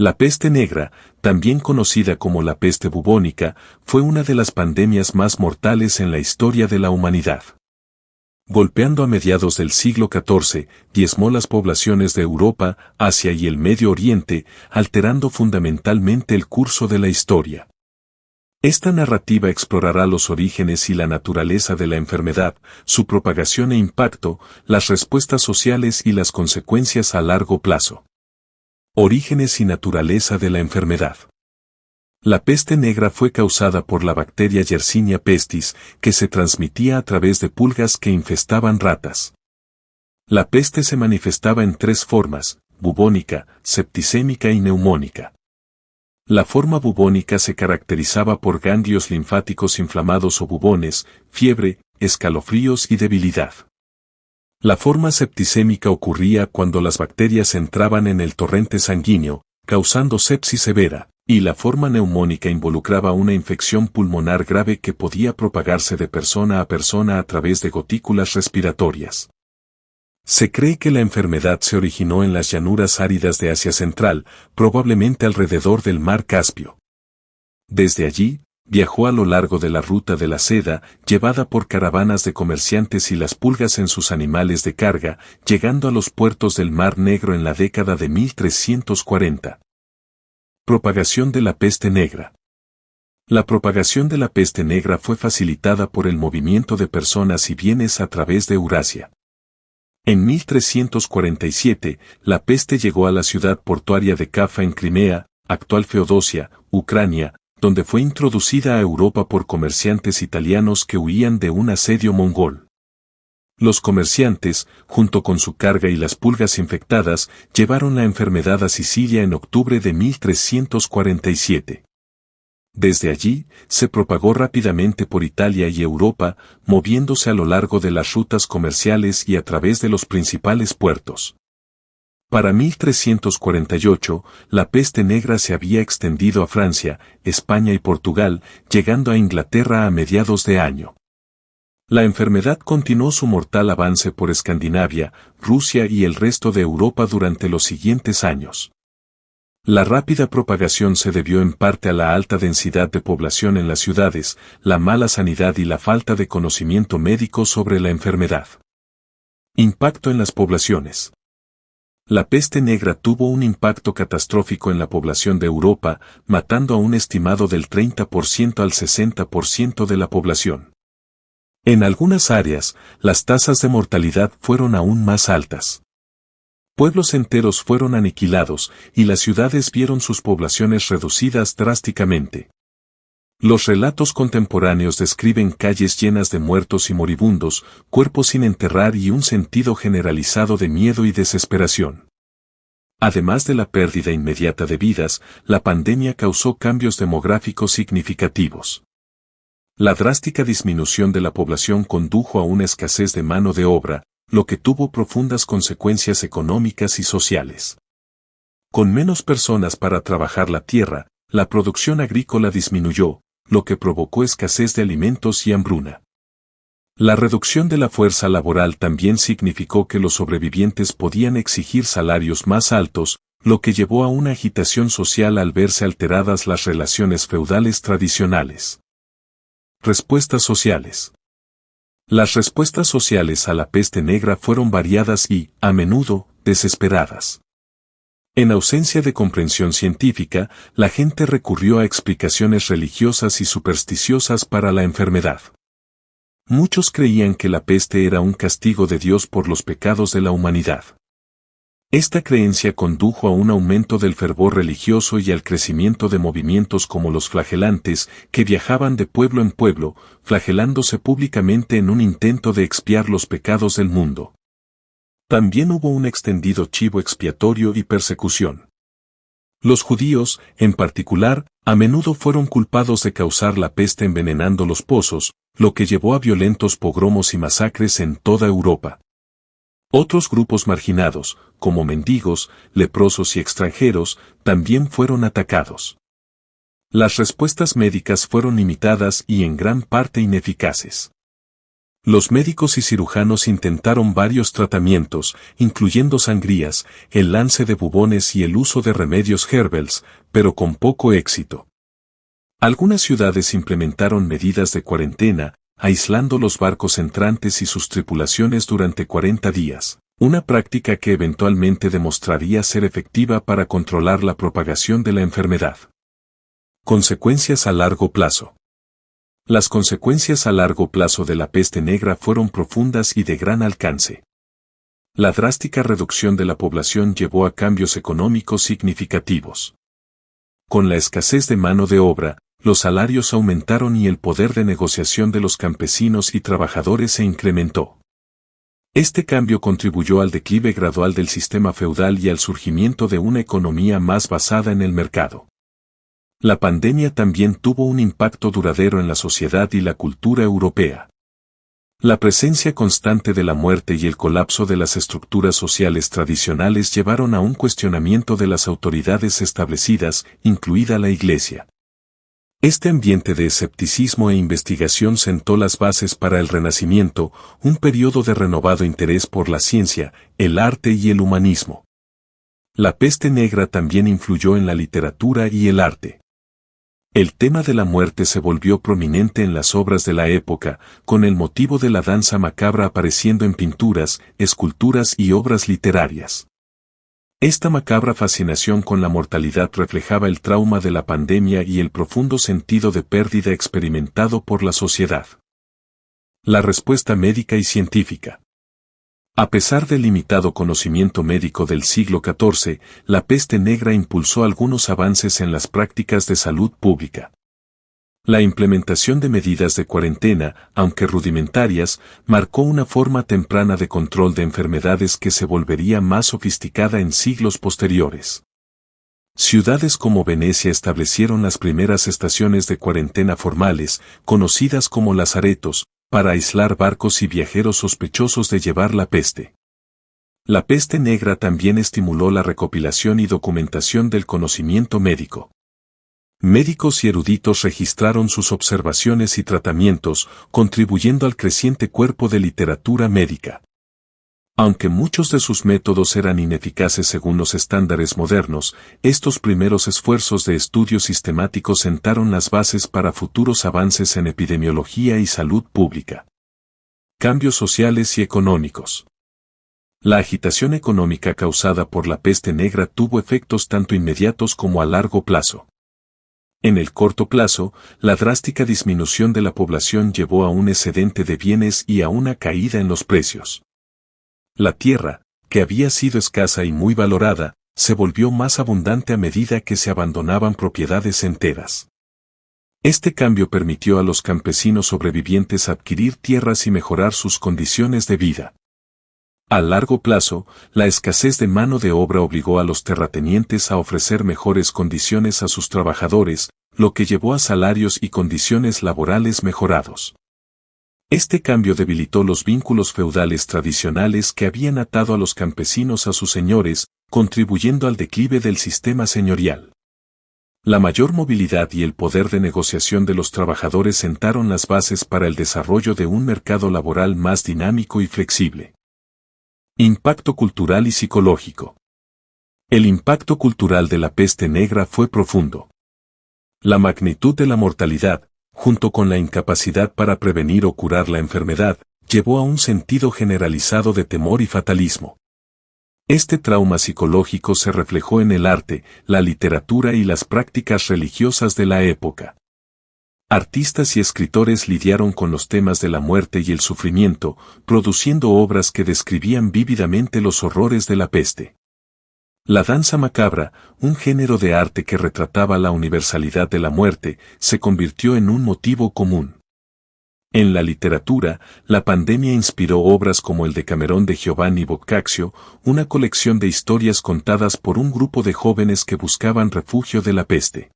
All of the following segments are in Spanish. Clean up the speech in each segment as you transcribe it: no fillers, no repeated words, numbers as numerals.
La peste negra, también conocida como la peste bubónica, fue una de las pandemias más mortales en la historia de la humanidad. Golpeando a mediados del siglo XIV, diezmó las poblaciones de Europa, Asia y el Medio Oriente, alterando fundamentalmente el curso de la historia. Esta narrativa explorará los orígenes y la naturaleza de la enfermedad, su propagación e impacto, las respuestas sociales y las consecuencias a largo plazo. Orígenes y naturaleza de la enfermedad. La peste negra fue causada por la bacteria Yersinia pestis, que se transmitía a través de pulgas que infestaban ratas. La peste se manifestaba en tres formas: bubónica, septicémica y neumónica. La forma bubónica se caracterizaba por ganglios linfáticos inflamados o bubones, fiebre, escalofríos y debilidad. La forma septicémica ocurría cuando las bacterias entraban en el torrente sanguíneo, causando sepsis severa, y la forma neumónica involucraba una infección pulmonar grave que podía propagarse de persona a través de gotículas respiratorias. Se cree que la enfermedad se originó en las llanuras áridas de Asia Central, probablemente alrededor del mar Caspio. Desde allí, viajó a lo largo de la ruta de la seda, llevada por caravanas de comerciantes y las pulgas en sus animales de carga, llegando a los puertos del Mar Negro en la década de 1340. Propagación de la peste negra. La propagación de la peste negra fue facilitada por el movimiento de personas y bienes a través de Eurasia. En 1347, la peste llegó a la ciudad portuaria de Cafa en Crimea, actual Feodosia, Ucrania, donde fue introducida a Europa por comerciantes italianos que huían de un asedio mongol. Los comerciantes, junto con su carga y las pulgas infectadas, llevaron la enfermedad a Sicilia en octubre de 1347. Desde allí, se propagó rápidamente por Italia y Europa, moviéndose a lo largo de las rutas comerciales y a través de los principales puertos. Para 1348, la peste negra se había extendido a Francia, España y Portugal, llegando a Inglaterra a mediados de año. La enfermedad continuó su mortal avance por Escandinavia, Rusia y el resto de Europa durante los siguientes años. La rápida propagación se debió en parte a la alta densidad de población en las ciudades, la mala sanidad y la falta de conocimiento médico sobre la enfermedad. Impacto en las poblaciones. La peste negra tuvo un impacto catastrófico en la población de Europa, matando a un estimado del 30% al 60% de la población. En algunas áreas, las tasas de mortalidad fueron aún más altas. Pueblos enteros fueron aniquilados, y las ciudades vieron sus poblaciones reducidas drásticamente. Los relatos contemporáneos describen calles llenas de muertos y moribundos, cuerpos sin enterrar y un sentido generalizado de miedo y desesperación. Además de la pérdida inmediata de vidas, la pandemia causó cambios demográficos significativos. La drástica disminución de la población condujo a una escasez de mano de obra, lo que tuvo profundas consecuencias económicas y sociales. Con menos personas para trabajar la tierra, la producción agrícola disminuyó, lo que provocó escasez de alimentos y hambruna. La reducción de la fuerza laboral también significó que los sobrevivientes podían exigir salarios más altos, lo que llevó a una agitación social al verse alteradas las relaciones feudales tradicionales. Respuestas sociales. Las respuestas sociales a la peste negra fueron variadas y, a menudo, desesperadas. En ausencia de comprensión científica, la gente recurrió a explicaciones religiosas y supersticiosas para la enfermedad. Muchos creían que la peste era un castigo de Dios por los pecados de la humanidad. Esta creencia condujo a un aumento del fervor religioso y al crecimiento de movimientos como los flagelantes, que viajaban de pueblo en pueblo, flagelándose públicamente en un intento de expiar los pecados del mundo. También hubo un extendido chivo expiatorio y persecución. Los judíos, en particular, a menudo fueron culpados de causar la peste envenenando los pozos, lo que llevó a violentos pogromos y masacres en toda Europa. Otros grupos marginados, como mendigos, leprosos y extranjeros, también fueron atacados. Las respuestas médicas fueron limitadas y en gran parte ineficaces. Los médicos y cirujanos intentaron varios tratamientos, incluyendo sangrías, el lance de bubones y el uso de remedios herbals, pero con poco éxito. Algunas ciudades implementaron medidas de cuarentena, aislando los barcos entrantes y sus tripulaciones durante 40 días, una práctica que eventualmente demostraría ser efectiva para controlar la propagación de la enfermedad. Consecuencias a largo plazo. Las consecuencias a largo plazo de la peste negra fueron profundas y de gran alcance. La drástica reducción de la población llevó a cambios económicos significativos. Con la escasez de mano de obra, los salarios aumentaron y el poder de negociación de los campesinos y trabajadores se incrementó. Este cambio contribuyó al declive gradual del sistema feudal y al surgimiento de una economía más basada en el mercado. La pandemia también tuvo un impacto duradero en la sociedad y la cultura europea. La presencia constante de la muerte y el colapso de las estructuras sociales tradicionales llevaron a un cuestionamiento de las autoridades establecidas, incluida la Iglesia. Este ambiente de escepticismo e investigación sentó las bases para el Renacimiento, un periodo de renovado interés por la ciencia, el arte y el humanismo. La peste negra también influyó en la literatura y el arte. El tema de la muerte se volvió prominente en las obras de la época, con el motivo de la danza macabra apareciendo en pinturas, esculturas y obras literarias. Esta macabra fascinación con la mortalidad reflejaba el trauma de la pandemia y el profundo sentido de pérdida experimentado por la sociedad. La respuesta médica y científica. A pesar del limitado conocimiento médico del siglo XIV, la peste negra impulsó algunos avances en las prácticas de salud pública. La implementación de medidas de cuarentena, aunque rudimentarias, marcó una forma temprana de control de enfermedades que se volvería más sofisticada en siglos posteriores. Ciudades como Venecia establecieron las primeras estaciones de cuarentena formales, conocidas como lazaretos, para aislar barcos y viajeros sospechosos de llevar la peste. La peste negra también estimuló la recopilación y documentación del conocimiento médico. Médicos y eruditos registraron sus observaciones y tratamientos, contribuyendo al creciente cuerpo de literatura médica. Aunque muchos de sus métodos eran ineficaces según los estándares modernos, estos primeros esfuerzos de estudio sistemático sentaron las bases para futuros avances en epidemiología y salud pública. Cambios sociales y económicos. La agitación económica causada por la peste negra tuvo efectos tanto inmediatos como a largo plazo. En el corto plazo, la drástica disminución de la población llevó a un excedente de bienes y a una caída en los precios. La tierra, que había sido escasa y muy valorada, se volvió más abundante a medida que se abandonaban propiedades enteras. Este cambio permitió a los campesinos sobrevivientes adquirir tierras y mejorar sus condiciones de vida. A largo plazo, la escasez de mano de obra obligó a los terratenientes a ofrecer mejores condiciones a sus trabajadores, lo que llevó a salarios y condiciones laborales mejorados. Este cambio debilitó los vínculos feudales tradicionales que habían atado a los campesinos a sus señores, contribuyendo al declive del sistema señorial. La mayor movilidad y el poder de negociación de los trabajadores sentaron las bases para el desarrollo de un mercado laboral más dinámico y flexible. Impacto cultural y psicológico. El impacto cultural de la peste negra fue profundo. La magnitud de la mortalidad, junto con la incapacidad para prevenir o curar la enfermedad, llevó a un sentido generalizado de temor y fatalismo. Este trauma psicológico se reflejó en el arte, la literatura y las prácticas religiosas de la época. Artistas y escritores lidiaron con los temas de la muerte y el sufrimiento, produciendo obras que describían vívidamente los horrores de la peste. La danza macabra, un género de arte que retrataba la universalidad de la muerte, se convirtió en un motivo común. En la literatura, la pandemia inspiró obras como el Decamerón de Giovanni Boccaccio, una colección de historias contadas por un grupo de jóvenes que buscaban refugio de la peste.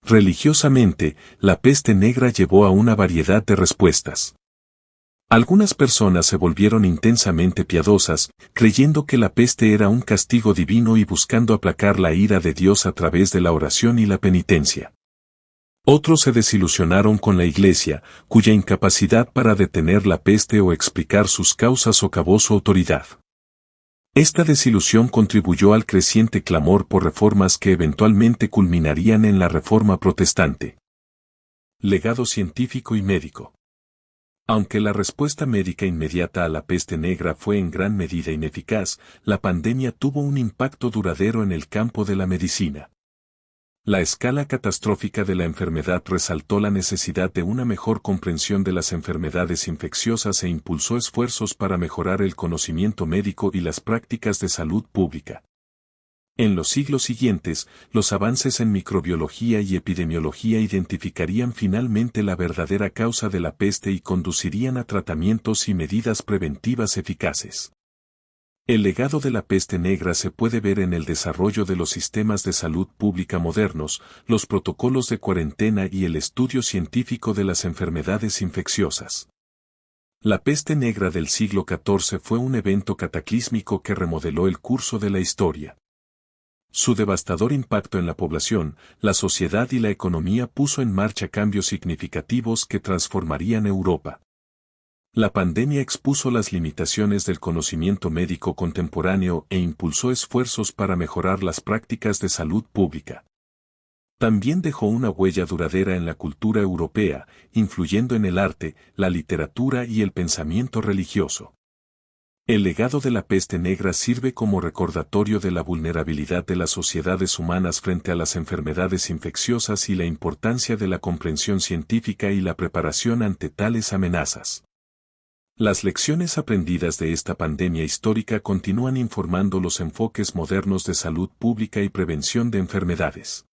Religiosamente, la peste negra llevó a una variedad de respuestas. Algunas personas se volvieron intensamente piadosas, creyendo que la peste era un castigo divino y buscando aplacar la ira de Dios a través de la oración y la penitencia. Otros se desilusionaron con la Iglesia, cuya incapacidad para detener la peste o explicar sus causas socavó su autoridad. Esta desilusión contribuyó al creciente clamor por reformas que eventualmente culminarían en la Reforma Protestante. Legado científico y médico. Aunque la respuesta médica inmediata a la peste negra fue en gran medida ineficaz, la pandemia tuvo un impacto duradero en el campo de la medicina. La escala catastrófica de la enfermedad resaltó la necesidad de una mejor comprensión de las enfermedades infecciosas e impulsó esfuerzos para mejorar el conocimiento médico y las prácticas de salud pública. En los siglos siguientes, los avances en microbiología y epidemiología identificarían finalmente la verdadera causa de la peste y conducirían a tratamientos y medidas preventivas eficaces. El legado de la peste negra se puede ver en el desarrollo de los sistemas de salud pública modernos, los protocolos de cuarentena y el estudio científico de las enfermedades infecciosas. La peste negra del siglo XIV fue un evento cataclísmico que remodeló el curso de la historia. Su devastador impacto en la población, la sociedad y la economía puso en marcha cambios significativos que transformarían Europa. La pandemia expuso las limitaciones del conocimiento médico contemporáneo e impulsó esfuerzos para mejorar las prácticas de salud pública. También dejó una huella duradera en la cultura europea, influyendo en el arte, la literatura y el pensamiento religioso. El legado de la peste negra sirve como recordatorio de la vulnerabilidad de las sociedades humanas frente a las enfermedades infecciosas y la importancia de la comprensión científica y la preparación ante tales amenazas. Las lecciones aprendidas de esta pandemia histórica continúan informando los enfoques modernos de salud pública y prevención de enfermedades.